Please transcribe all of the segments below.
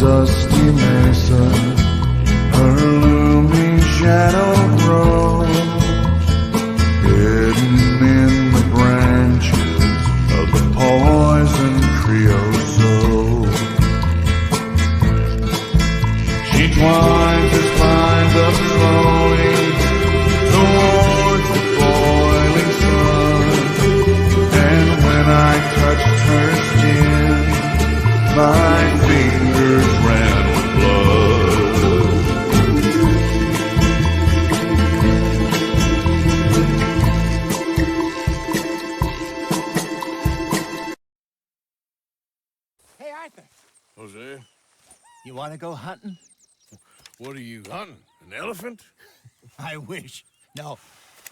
dusty mesa, her looming shadow grows, hidden in the branches of the poison creosote. She twines her spines up slowly towards the boiling sun, and when I touched her skin, my fingers ran with blood. Hey, Arthur, Hosea, you want to go hunting? what are you hunting? An elephant? I wish. No,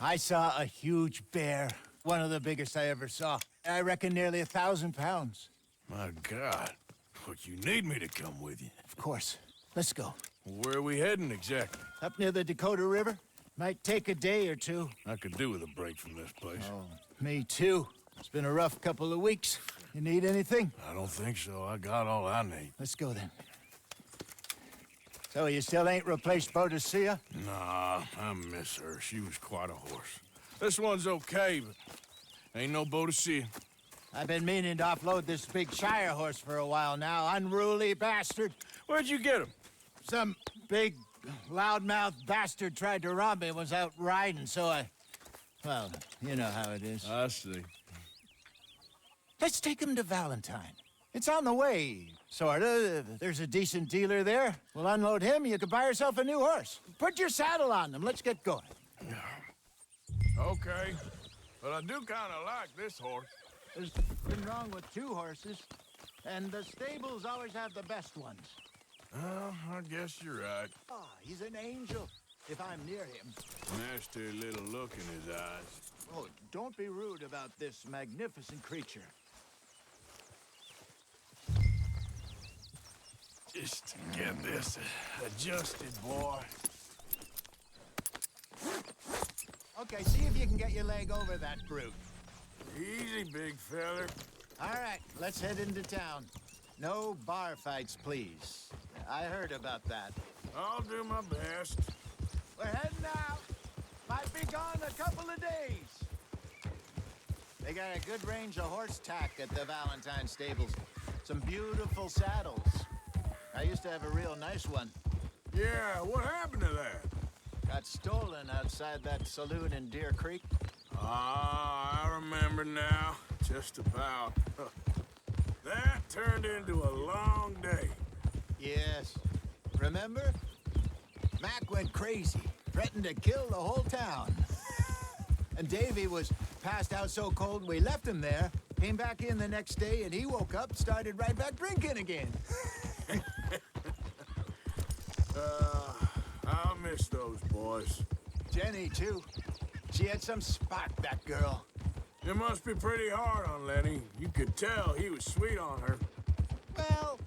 I saw a huge bear. One of the biggest I ever saw. I reckon nearly 1,000 pounds. My God. But you need me to come with you. Of course. Let's go. Where are we heading exactly? Up near the Dakota River. Might take a day or two. I could do with a break from this place. Oh, me too. It's been a rough couple of weeks. You need anything? I don't think so. I got all I need. Let's go then. So you still ain't replaced Hosea? Nah, I miss her. She was quite a horse. This one's okay, but ain't no boat to see. I've been meaning to offload this big Shire horse for a while now. Unruly bastard. Where'd you get him? Some big, loudmouth bastard tried to rob me when I was out riding, so well, you know how it is. I see. Let's take him to Valentine. It's on the way, sorta. There's a decent dealer there. We'll unload him, you can buy yourself a new horse. Put your saddle on them, let's get going. Okay, but I do kind of like this horse. There's nothing wrong with two horses, and the stables always have the best ones. Well, I guess you're right. Ah, he's an angel, if I'm near him. Nasty little look in his eyes. Oh, don't be rude about this magnificent creature. Just to get this adjusted, boy. Okay, see if you can get your leg over that brute. Easy, big feller. All right, let's head into town. No bar fights, please. I heard about that. I'll do my best. We're heading out. Might be gone a couple of days. They got a good range of horse tack at the Valentine stables. Some beautiful saddles. I used to have a real nice one. Yeah, what happened to that? Got stolen outside that saloon in Deer Creek. Ah, I remember now. Just about. That turned into a long day. Yes. Remember? Mac went crazy, threatened to kill the whole town. And Davy was passed out so cold we left him there, came back in the next day, and he woke up, started right back drinking again. I'll miss those boys. Jenny, too. She had some spark, that girl. It must be pretty hard on Lenny. You could tell he was sweet on her. Well,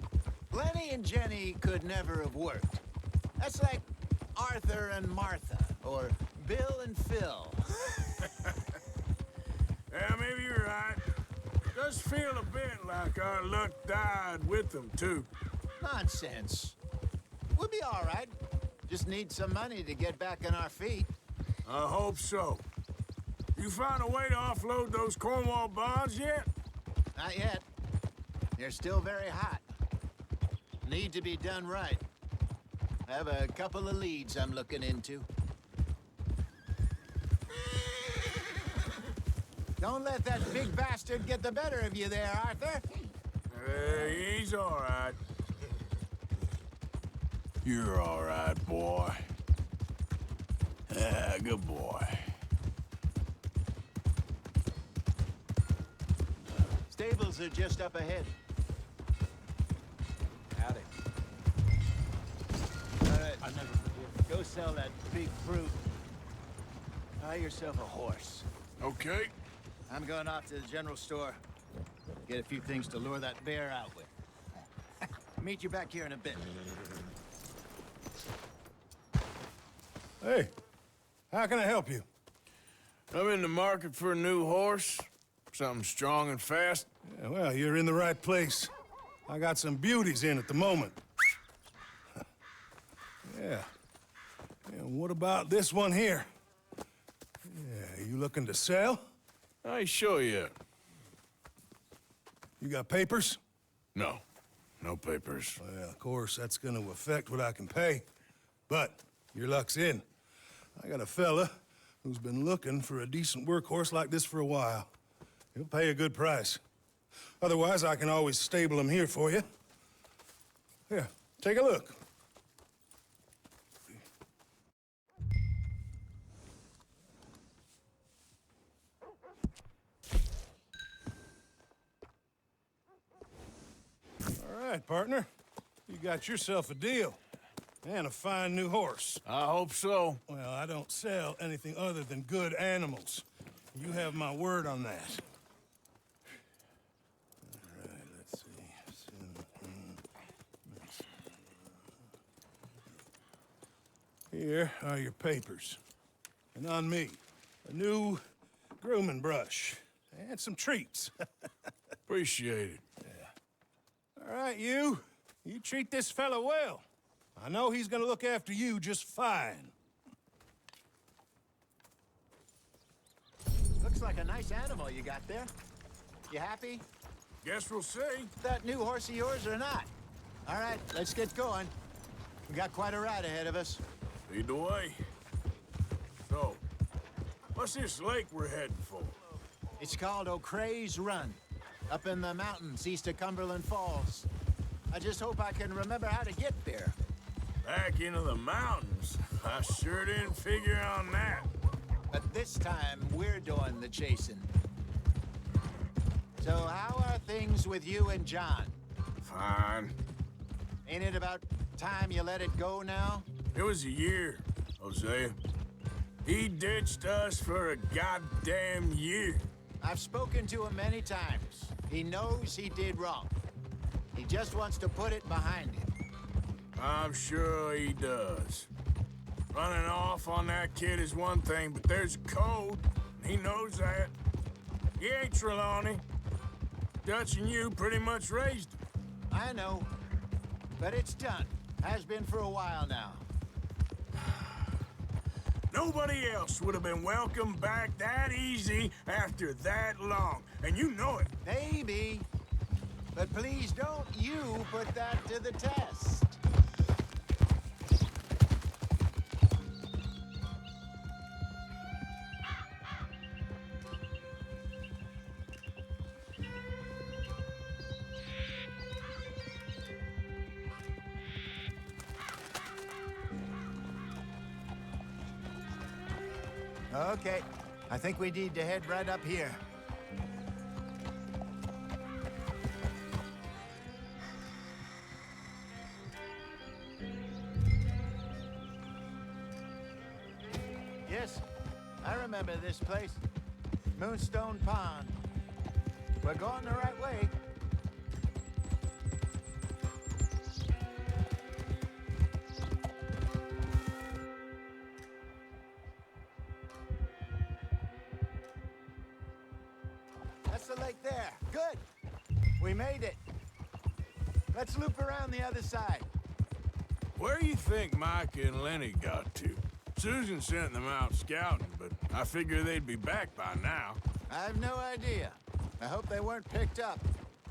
Lenny and Jenny could never have worked. That's like Arthur and Martha, or Bill and Phil. Yeah, maybe you're right. Does feel a bit like our luck died with them, too. Nonsense. We'll be all right. Just need some money to get back on our feet. I hope so. You found a way to offload those Cornwall bonds yet? Not yet. They're still very hot. Need to be done right. I have a couple of leads I'm looking into. Don't let that big bastard get the better of you there, Arthur. He's all right. You're all right, boy. Yeah, good boy. Stables are just up ahead. Howdy. All right, I'll never forget. Go sell that big brute. Buy yourself a horse. Okay. I'm going off to the general store. Get a few things to lure that bear out with. Meet you back here in a bit. Hey, how can I help you? I'm in the market for a new horse. Something strong and fast. Yeah, well, you're in the right place. I got some beauties in at the moment. Yeah. And what about this one here? Yeah, you looking to sell? I ain't sure yet. You got papers? No. No papers. Well, of course, that's gonna affect what I can pay. But your luck's in. I got a fella who's been looking for a decent workhorse like this for a while. He'll pay a good price. Otherwise, I can always stable him here for you. Here, take a look. All right, partner. You got yourself a deal. And a fine new horse. I hope so. Well, I don't sell anything other than good animals. You have my word on that. All right, let's see. Here are your papers. And on me, a new grooming brush. And some treats. Appreciate it. All right, you. You treat this fella well. I know he's gonna look after you just fine. Looks like a nice animal you got there. You happy? Guess we'll see. That new horse of yours or not? All right, let's get going. We got quite a ride ahead of us. Lead the way. So, what's this lake we're heading for? It's called O'Creagh's Run, up in the mountains east of Cumberland Falls. I just hope I can remember how to get there. Back into the mountains? I sure didn't figure on that. But this time, we're doing the chasing. So how are things with you and John? Fine. Ain't it about time you let it go now? It was a year, Hosea. He ditched us for a goddamn year. I've spoken to him many times. He knows he did wrong. He just wants to put it behind him. I'm sure he does. Running off on that kid is one thing, but there's a code. And he knows that. He ain't Trelawney. Dutch and you pretty much raised him. I know. But it's done. Has been for a while now. Nobody else would have been welcomed back that easy after that long. And you know it. Maybe. But please don't you put that to the test. Okay, I think we need to head right up here. Yes, I remember this place. Moonstone Pond. We're going the right way. That's the lake there. Good. We made it. Let's loop around the other side. Where do you think Micah and Lenny got to? Susan sent them out scouting, but I figure they'd be back by now. I have no idea. I hope they weren't picked up.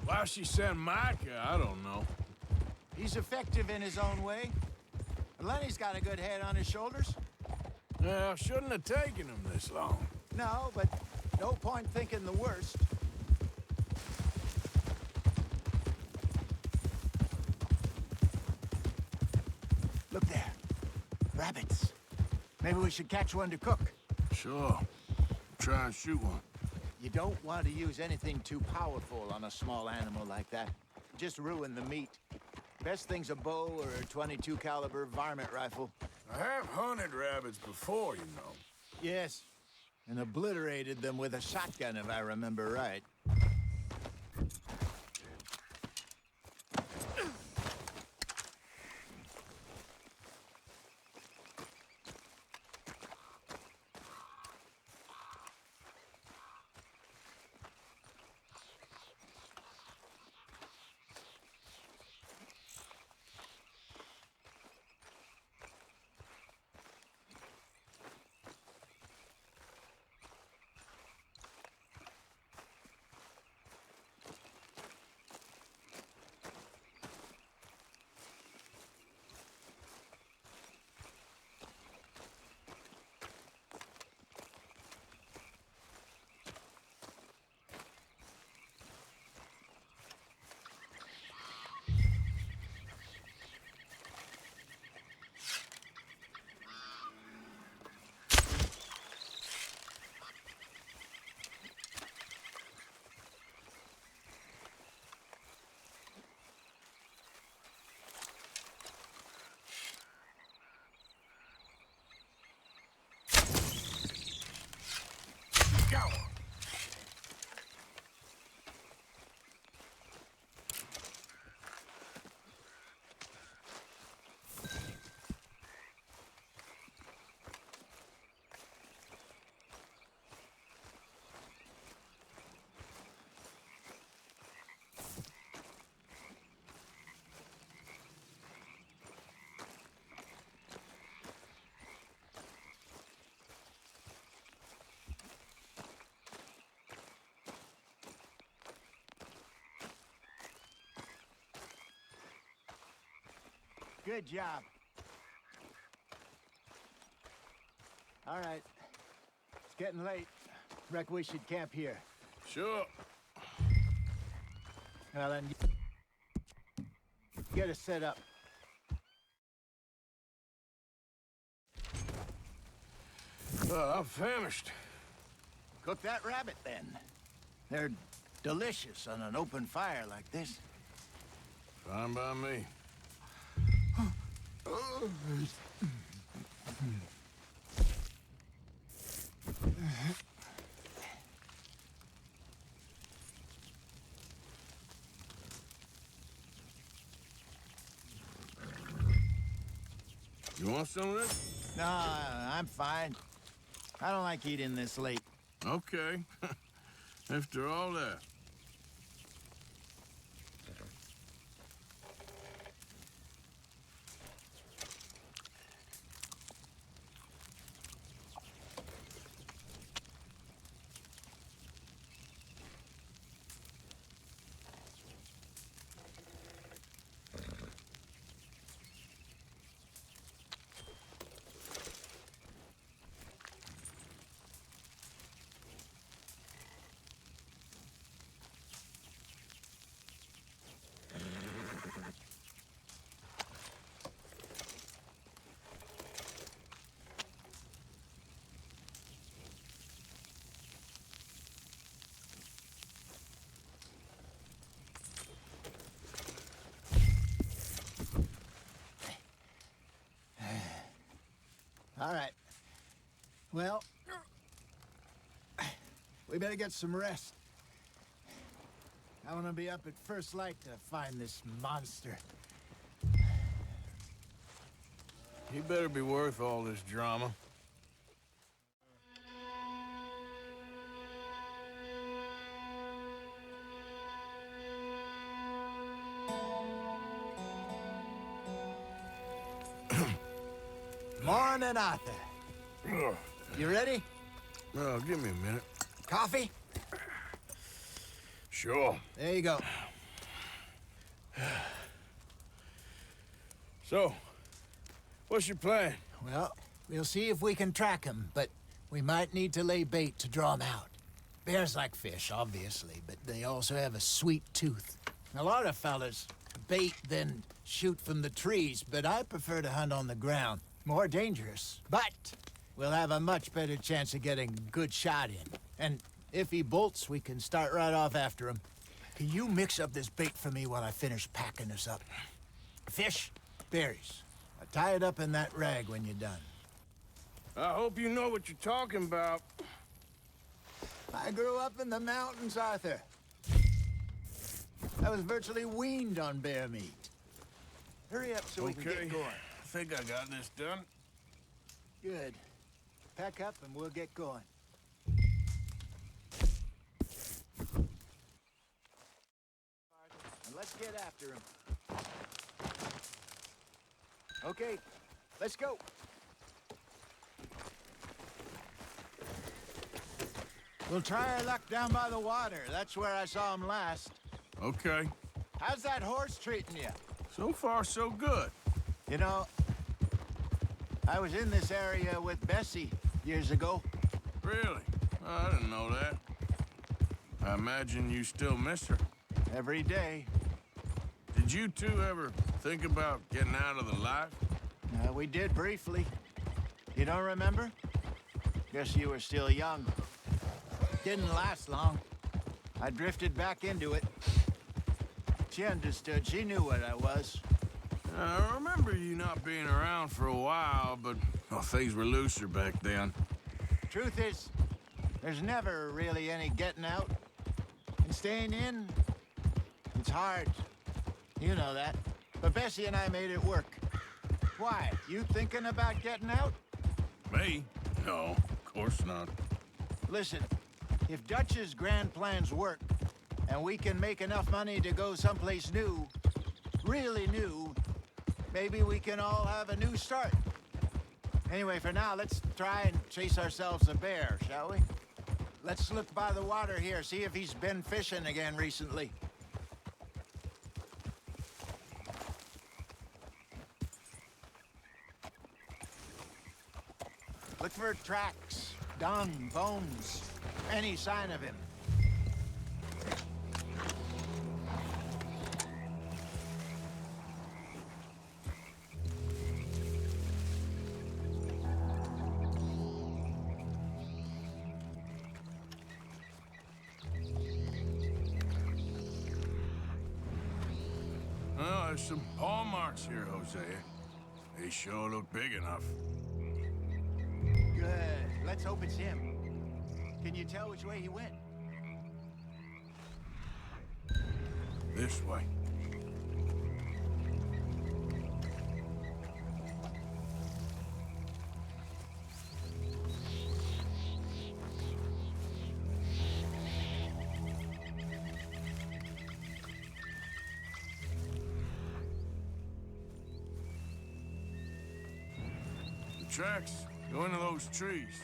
Why she sent Micah, I don't know. He's effective in his own way. And Lenny's got a good head on his shoulders. Well, shouldn't have taken him this long. No, but no point thinking the worst. Look there. Rabbits. Maybe we should catch one to cook. Sure. Try and shoot one. You don't want to use anything too powerful on a small animal like that. Just ruin the meat. Best thing's a bow or a .22 caliber varmint rifle. I have hunted rabbits before, you know. Yes, and obliterated them with a shotgun, if I remember right. Good job. All right. It's getting late. Reckon we should camp here. Sure. Well, then, get us set up. I'm famished. Cook that rabbit, then. They're delicious on an open fire like this. Fine by me. You want some of this? No, I'm fine. I don't like eating this late. Okay. After all that. All right. Well, we better get some rest. I want to be up at first light to find this monster. He better be worth all this drama. Morning, Arthur. You ready? Well, give me a minute. Coffee? Sure. There you go. So, what's your plan? Well, we'll see if we can track him, but we might need to lay bait to draw him out. Bears like fish, obviously, but they also have a sweet tooth. A lot of fellas bait, then shoot from the trees, but I prefer to hunt on the ground. More dangerous, but we'll have a much better chance of getting a good shot in. And if he bolts, we can start right off after him. Can you mix up this bait for me while I finish packing this up? Fish, berries. Tie it up in that rag when you're done. I hope you know what you're talking about. I grew up in the mountains, Arthur. I was virtually weaned on bear meat. Hurry up so we can get going. I think I got this done. Good. Pack up and we'll get going. And let's get after him. Okay, let's go. We'll try our luck down by the water. That's where I saw him last. Okay. How's that horse treating you? So far, so good. You know, I was in this area with Bessie years ago. Really? I didn't know that. I imagine you still miss her. Every day. Did you two ever think about getting out of the life? We did briefly. You don't remember? Guess you were still young. Didn't last long. I drifted back into it. She understood. She knew what I was. I remember you not being around for a while, but well, things were looser back then. Truth is, there's never really any getting out. And staying in, it's hard. You know that. But Bessie and I made it work. Why? You thinking about getting out? Me? No, of course not. Listen, if Dutch's grand plans work, and we can make enough money to go someplace new, really new, maybe we can all have a new start. Anyway, for now, let's try and chase ourselves a bear, shall we? Let's look by the water here, see if he's been fishing again recently. Look for tracks, dung, bones, any sign of him. Oh, there's some paw marks here, Hosea. They sure look big enough. Good. Let's hope it's him. Can you tell which way he went? This way. The tracks go into those trees.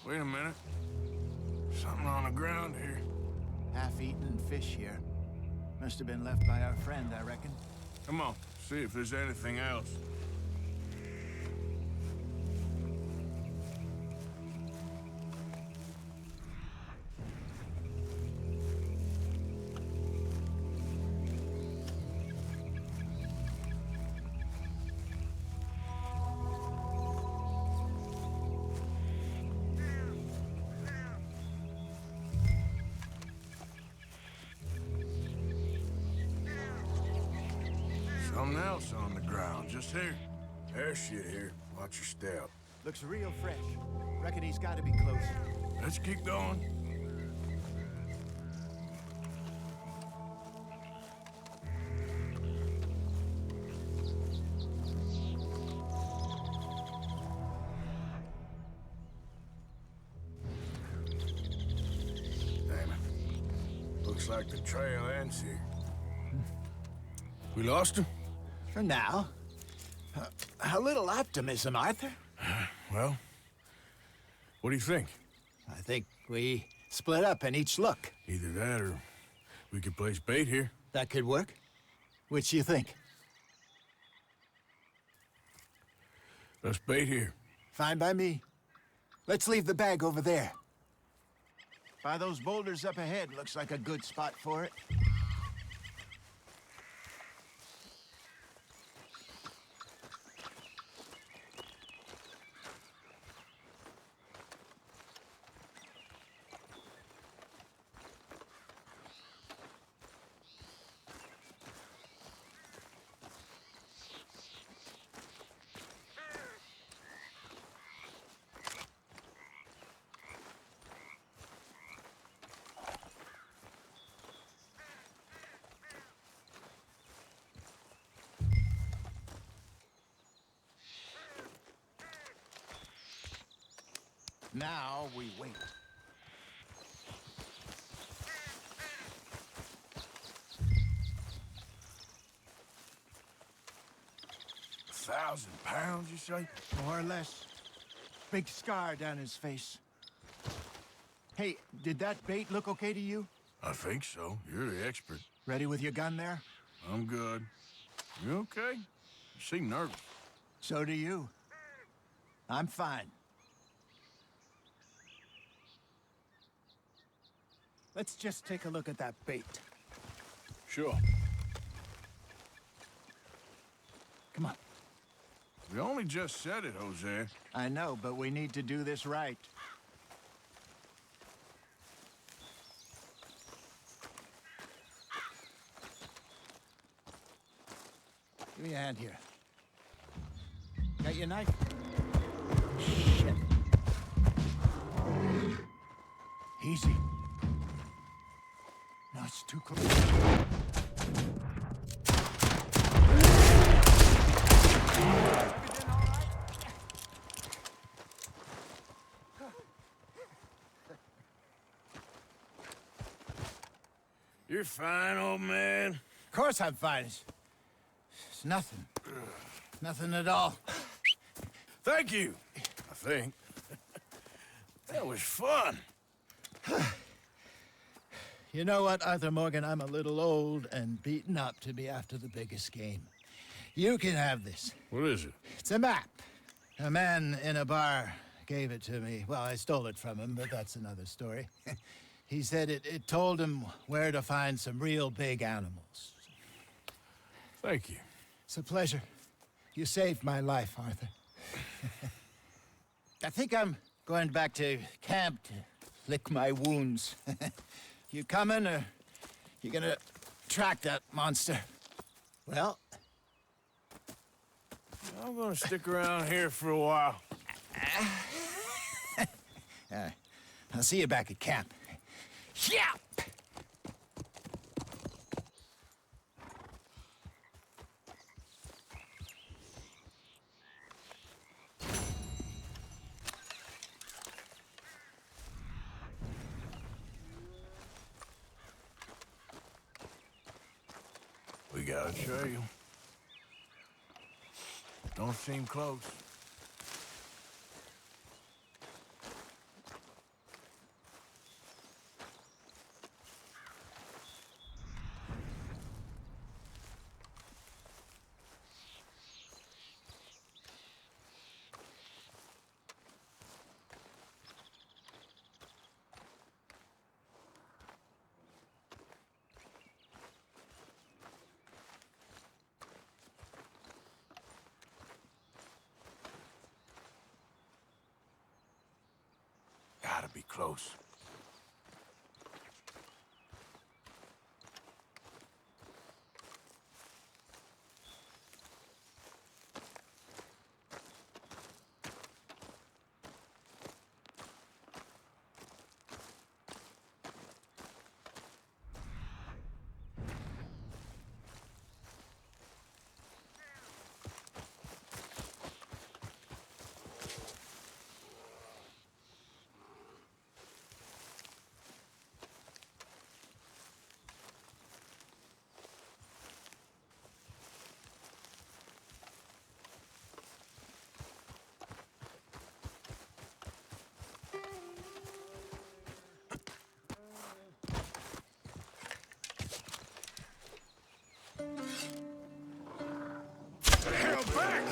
Wait a minute. Something on the ground here. Half-eaten fish here. Must have been left by our friend, I reckon. Come on, see if there's anything else. Something else on the ground, just here. There's shit here. Watch your step. Looks real fresh. Reckon he's got to be close. Let's keep going. Damn it. Looks like the trail ends here. We lost him? For now. A little optimism, Arthur. Well, what do you think? I think we split up and each look. Either that or we could place bait here. That could work. Which you think? Let's bait here. Fine by me. Let's leave the bag over there. By those boulders up ahead, looks like a good spot for it. Now we wait. £1,000, you say? More or less. Big scar down his face. Hey, did that bait look okay to you? I think so. You're the expert. Ready with your gun there? I'm good. You okay? You seem nervous. So do you. I'm fine. Let's just take a look at that bait. Sure. Come on. We only just said it, Hosea. I know, but we need to do this right. Give me a hand here. Got your knife? Shit. Easy. No, it's too close. Everything all right? You're fine, old man. Of course I'm fine. It's nothing. Nothing at all. Thank you, I think. That was fun. You know what, Arthur Morgan? I'm a little old and beaten up to be after the biggest game. You can have this. What is it? It's a map. A man in a bar gave it to me. Well, I stole it from him, but that's another story. He said it told him where to find some real big animals. Thank you. It's a pleasure. You saved my life, Arthur. I think I'm going back to camp to lick my wounds. You coming, or you gonna track that monster? Well, I'm gonna stick around here for a while. I'll see you back at camp. Yeah! We got a trail. Don't seem close. Gotta be close. Hell back!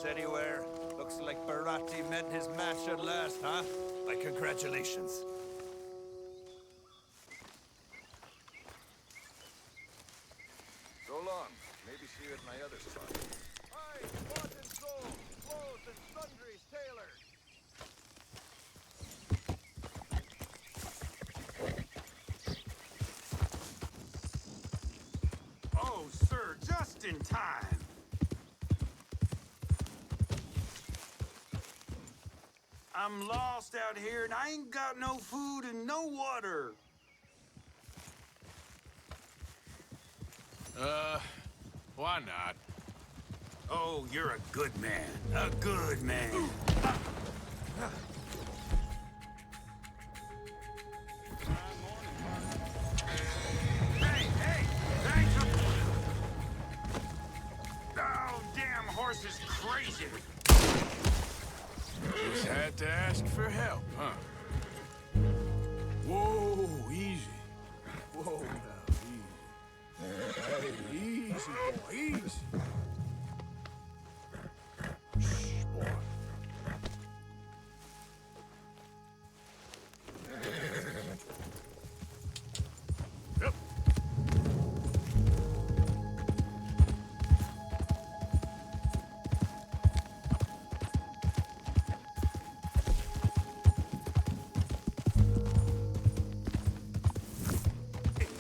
Anywhere. Looks like Barati met his match at last, huh? My congratulations. So long. Maybe see you at my other spot. Hi, bought and sold, clothes and sundries tailored. Oh, sir, just in time. I'm lost out here and I ain't got no food and no water. Why not? Oh, you're a good man. A good man. Hey, thanks for... Oh, damn horse is crazy. Just had to ask for help, huh? Whoa, easy. Whoa, now, easy. Hey, easy, boy, easy. Shh, boy. Yep.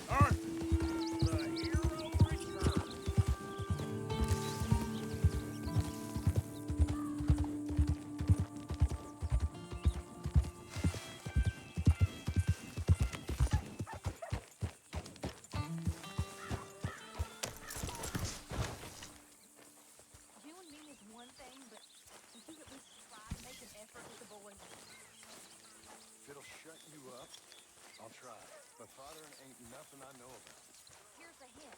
Arthur, the hero returns. You and me is one thing, but would you at least try to make an effort with the boys? If it'll shut you up, I'll try. But fathering ain't nothing I know about. Here's a hint.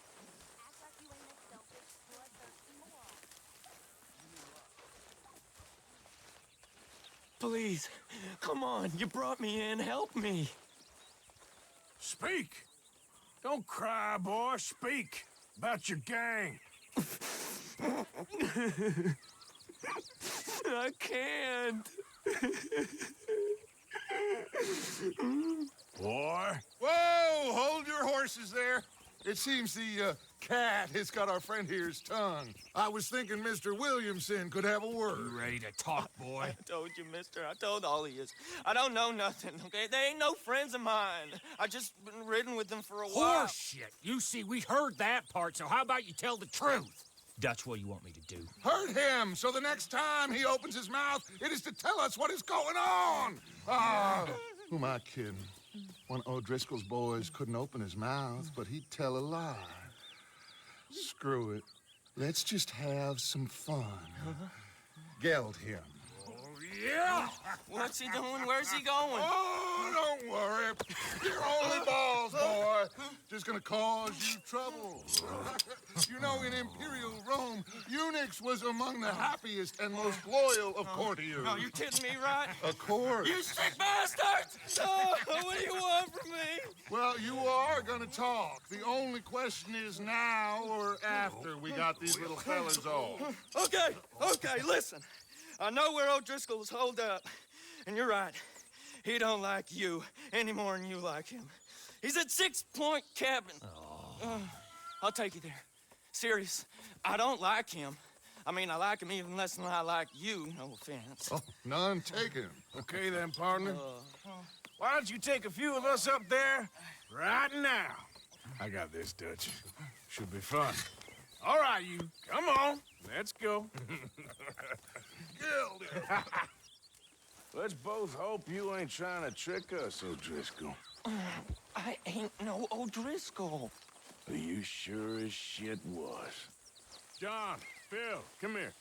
Act like you ain't a selfish, bloodthirsty moron. Please, come on, you brought me in, help me. Speak. Don't cry, boy. Speak about your gang. I can't. Boy. Whoa! Hold your horses there. It seems the cat has got our friend here's tongue. I was thinking Mr. Williamson could have a word. Ready to talk, boy? I told you, mister. I told all of you. I don't know nothing, okay? They ain't no friends of mine. I just been ridden with them for a while. Horseshit. You see, we heard that part, so how about you tell the truth? That's what you want me to do. Hurt him, so the next time he opens his mouth, it is to tell us what is going on. Ah, who am I kidding? One of O'Driscoll's boys couldn't open his mouth, but he'd tell a lie. Screw it. Let's just have some fun. Geld him. Yeah. What's he doing? Where's he going? Oh, don't worry. You're only balls, boy. Just gonna cause you trouble. You know, in Imperial Rome, eunuchs was among the happiest and most loyal of courtiers. Oh, you kidding me, right? Of course. You sick bastard! Oh, what do you want from me? Well, you are gonna talk. The only question is now or after we got these little fellas off. Okay, listen. I know where O'Driscoll's holed up, and you're right. He don't like you any more than you like him. He's at 6 Point Cabin. I'll take you there. Serious, I don't like him. I mean, I like him even less than I like you, no offense. Oh, none taken. Okay then, partner. Why don't you take a few of us up there right now? I got this, Dutch. Should be fun. All right, you. Come on. Let's go. Let's both hope you ain't trying to trick us, O'Driscoll. I ain't no O'Driscoll. You sure as shit was. John, Phil, come here.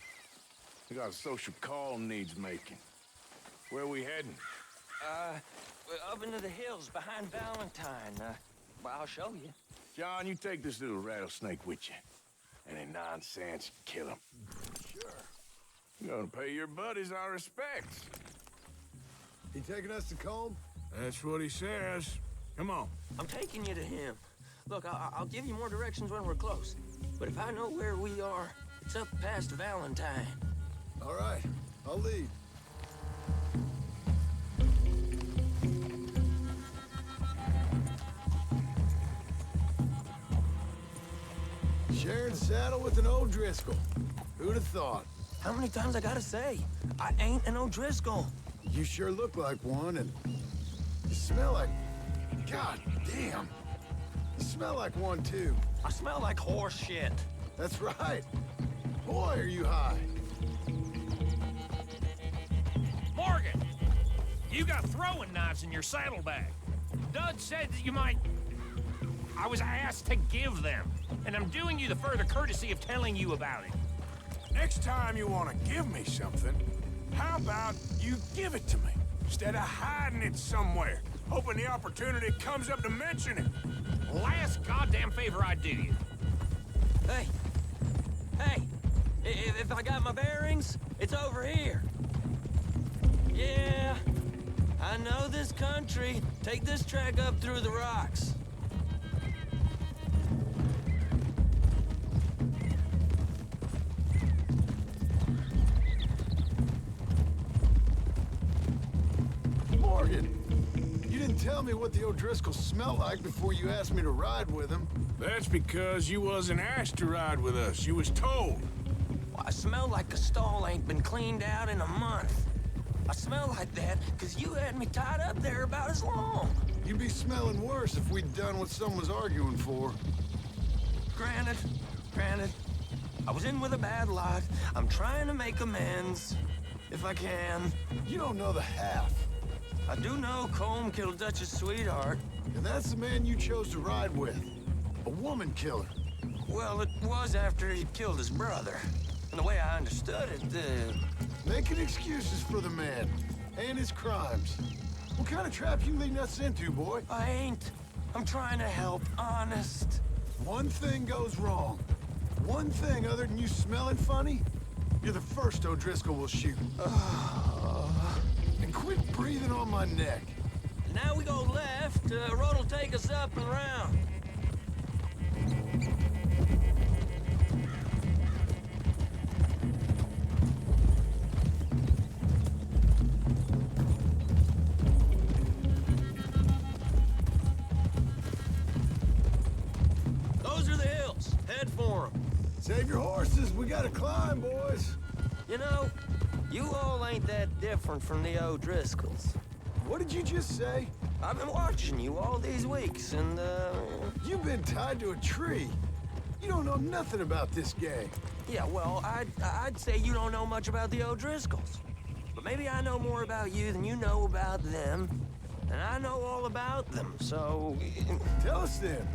We got a social call needs making. Where we heading? Up into the hills behind Valentine. Well, I'll show you. John, you take this little rattlesnake with you. Any nonsense, kill him. Sure. You're gonna pay your buddies our respects. He taking us to Combe? That's what he says. Come on. I'm taking you to him. Look, I'll give you more directions when we're close. But if I know where we are, it's up past Valentine. All right, I'll lead. Sharing saddle with an O'Driscoll. Who'd have thought? How many times I gotta say? I ain't an O'Driscoll. You sure look like one, and you smell like... God damn. You smell like one, too. I smell like horse shit. That's right. Boy, are you high. Morgan! You got throwing knives in your saddlebag. Dud said that you might... I was asked to give them, and I'm doing you the further courtesy of telling you about it. Next time you want to give me something, how about you give it to me, instead of hiding it somewhere, hoping the opportunity comes up to mention it? Last goddamn favor I do you. Hey! Hey! If I got my bearings, it's over here. Yeah, I know this country. Take this track up through the rocks. Morgan, you didn't tell me what the O'Driscoll smelled like before you asked me to ride with him. That's because you wasn't asked to ride with us. You was told. Well, I smell like a stall ain't been cleaned out in a month. I smell like that because you had me tied up there about as long. You'd be smelling worse if we'd done what someone's arguing for. Granted. I was in with a bad lot. I'm trying to make amends, if I can. You don't know the half. I do know Colm killed Dutch's sweetheart. And that's the man you chose to ride with. A woman killer. Well, it was after he killed his brother. And the way I understood it, Making excuses for the man. And his crimes. What kind of trap you leading us into, boy? I ain't. I'm trying to help, honest. One thing goes wrong. One thing other than you smelling funny, you're the first O'Driscoll will shoot. And quit breathing on my neck. Now we go left, road'll take us up and around. Those are the hills. Head for them. Save your horses, we gotta climb, boys. You know, you all ain't that different from the O'Driscolls. What did you just say? I've been watching you all these weeks, and, You've been tied to a tree. You don't know nothing about this gang. yeah, well, I'd say you don't know much about the O'Driscolls. But maybe I know more about you than you know about them. And I know all about them, so... Tell us then,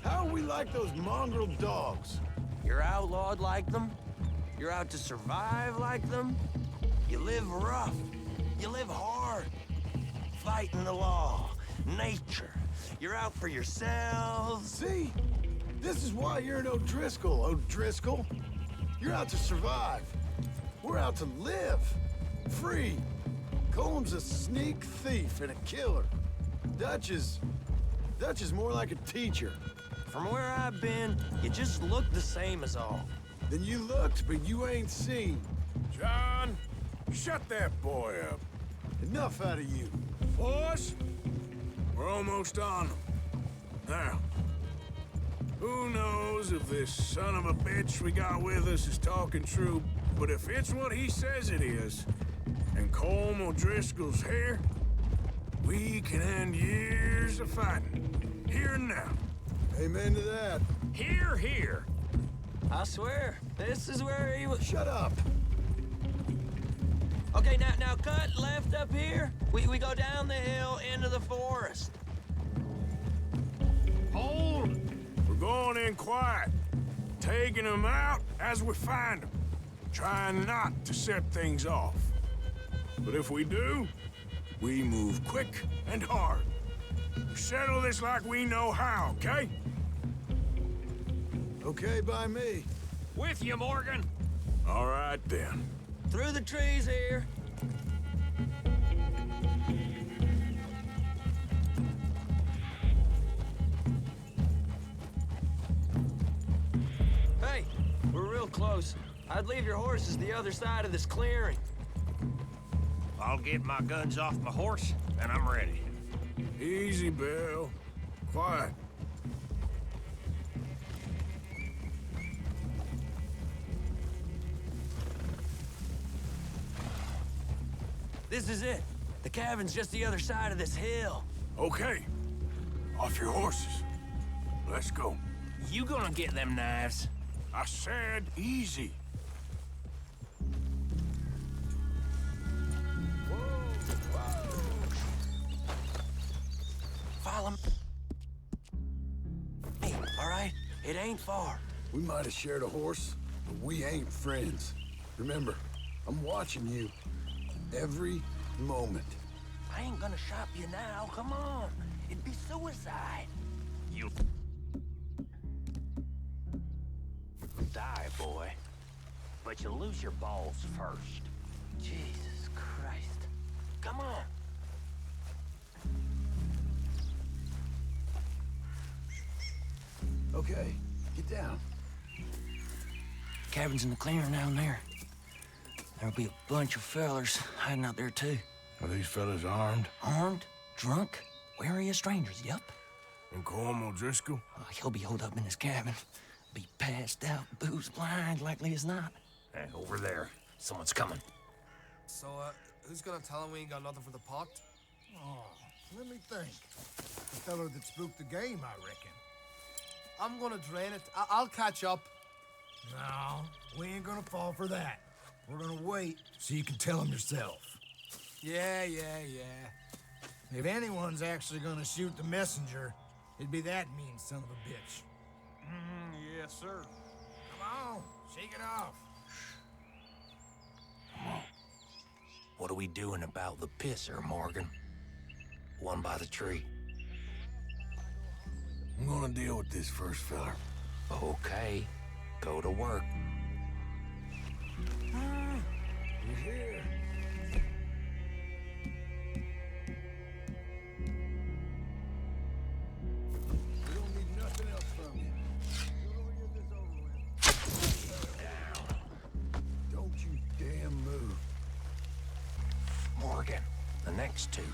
how are we like those mongrel dogs? You're outlawed like them. You're out to survive like them. You live rough. You live hard. Fighting the law, nature. You're out for yourselves. See? This is why you're an O'Driscoll, O'Driscoll. You're out to survive. We're out to live. Free. Colm's a sneak thief and a killer. Dutch is more like a teacher. From where I've been, you just look the same as all. Then you looked, but you ain't seen. John, shut that boy up. Enough out of you. Boys, we're almost on them. Now, who knows if this son of a bitch we got with us is talking true, but if it's what he says it is, and Colm O'Driscoll's here, we can end years of fighting, here and now. Amen to that. Here, here. I swear, this is where he was. Shut up. Okay, now cut left up here. We go down the hill into the forest. Hold! We're going in quiet, taking them out as we find them, trying not to set things off. But if we do, we move quick and hard. We settle this like we know how, okay? Okay by me. With you, Morgan. All right, then. Through the trees here. Hey, we're real close. I'd leave your horses the other side of this clearing. I'll get my guns off my horse, and I'm ready. Easy, Bill. Quiet. This is it. The cabin's just the other side of this hill. Okay. Off your horses. Let's go. You gonna get them knives? I said easy. Follow me. Hey, all right? It ain't far. We might have shared a horse, but we ain't friends. Remember, I'm watching you every moment. I ain't gonna shop you now. Come on. It'd be suicide. You'll die, boy. But you'll lose your balls first. Jesus Christ. Come on. Okay, get down. Cabin's in the clearing down there. There'll be a bunch of fellers hiding out there, too. Are these fellas armed? Armed, drunk, wary of strangers, yup. And Colm O'Driscoll? He'll be holed up in his cabin. Be passed out, booze blind, likely as not. Hey, over there. Someone's coming. So, who's gonna tell him we ain't got nothing for the pot? Oh, let me think. The fellow that spooked the game, I reckon. I'm gonna drain it. I'll catch up. No, we ain't gonna fall for that. We're gonna wait so you can tell him yourself. Yeah. If anyone's actually gonna shoot the messenger, it'd be that mean son of a bitch. Yes, sir. Come on, shake it off. What are we doing about the pisser, Morgan? One by the tree. I'm gonna deal with this first fella. Okay. Go to work. You're here. We don't need nothing else from you. Get over here, this over with. Don't you damn move. Morgan, the next two.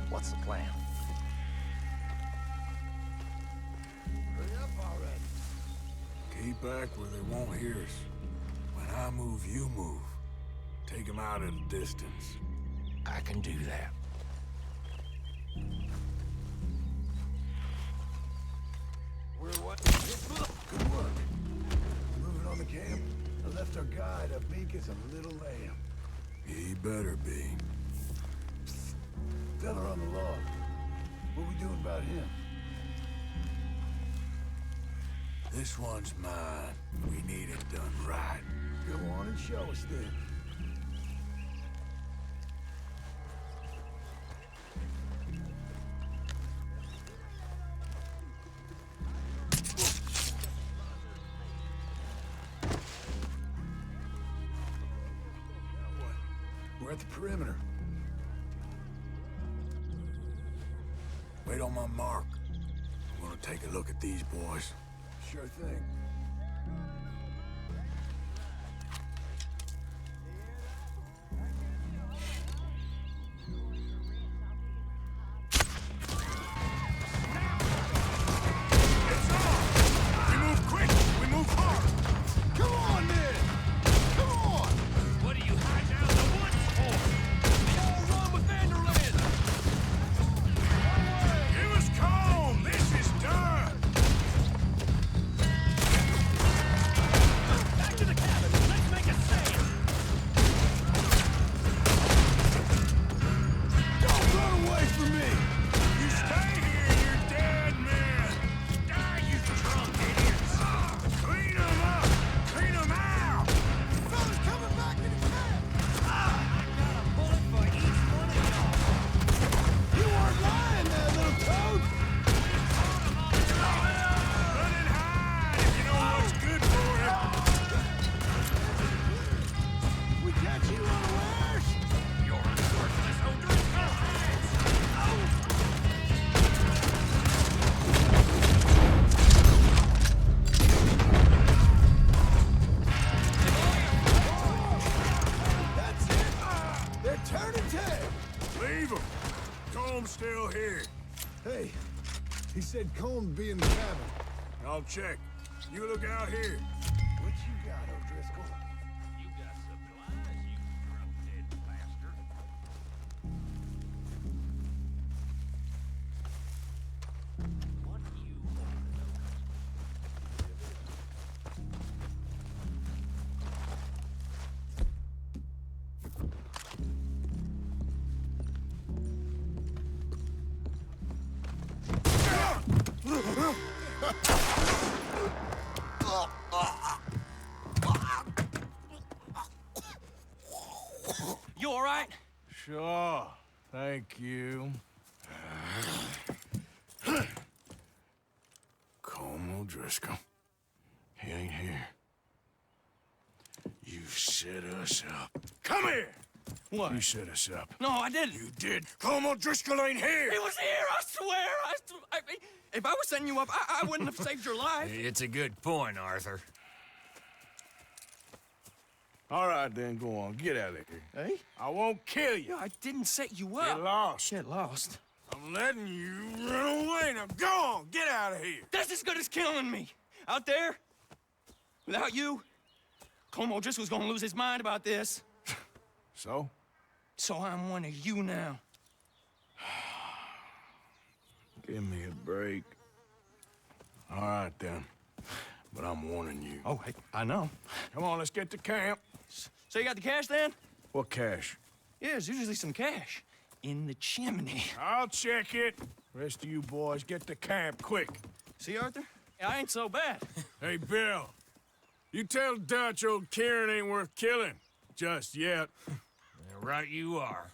What's the plan? Hurry up already. Keep back where they won't hear us. When I move, you move. Take them out at a distance. I can do that. We're what? Good work. Moving on the camp. I left our guide up meek as a little lamb. He better be. Fella on the log. What we doing about him? This one's mine. We need it done right. Go on and show us then. We're at the perimeter. Wait on my mark. I'm gonna take a look at these boys. Sure thing. We move quick! We move hard! Come on, then! Come on! What are you hiding out in the woods for? Y'all run with Vanderland! Give us calm! This is done! Back to the cabin! Let's make a stand! Don't run away from me! You stay here, you dead man! Die, you drunk idiots! Clean them up! Clean them out! Fellas coming back in the camp! I got a bullet for each one of y'all! You weren't lying there, little toad! Run and hide if you know what's good for you! We catch you unawares! You're worthless O'Driscoll! That's it! They're turning tail! Leave them! Comb's still here. Hey, he said Colm be in the cabin. I'll check. You look out here. What you got, O'Driscoll? You got supplies, you drunk dead bastard. You all right? Sure. Thank you. Colm O'Driscoll. He ain't here. You set us up. Come here! What? You set us up. No, I didn't. You did. Colm O'Driscoll ain't here! He was here, I swear. If I was setting you up, I wouldn't have saved your life. It's a good point, Arthur. All right, then, go on. Get out of here. Hey? I won't kill you. Yeah, I didn't set you up. Get lost. Get lost. I'm letting you run away. Now go on. Get out of here. That's as good as killing me. Out there, without you, Colm O'Driscoll's gonna lose his mind about this. So? So I'm one of you now. Give me a break. All right, then. But I'm warning you. Oh, hey, I know. Come on, let's get to camp. So you got the cash then? What cash? Yeah, there's usually some cash in the chimney. I'll check it. Rest of you boys, get to camp, quick. See, Arthur? I ain't so bad. Hey, Bill. You tell Dutch old Kieran ain't worth killing. Just yet. Right you are.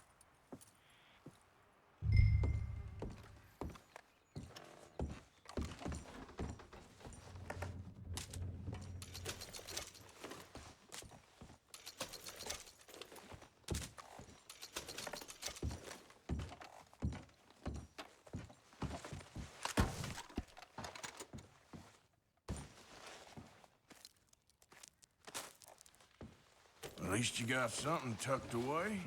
At least you got something tucked away.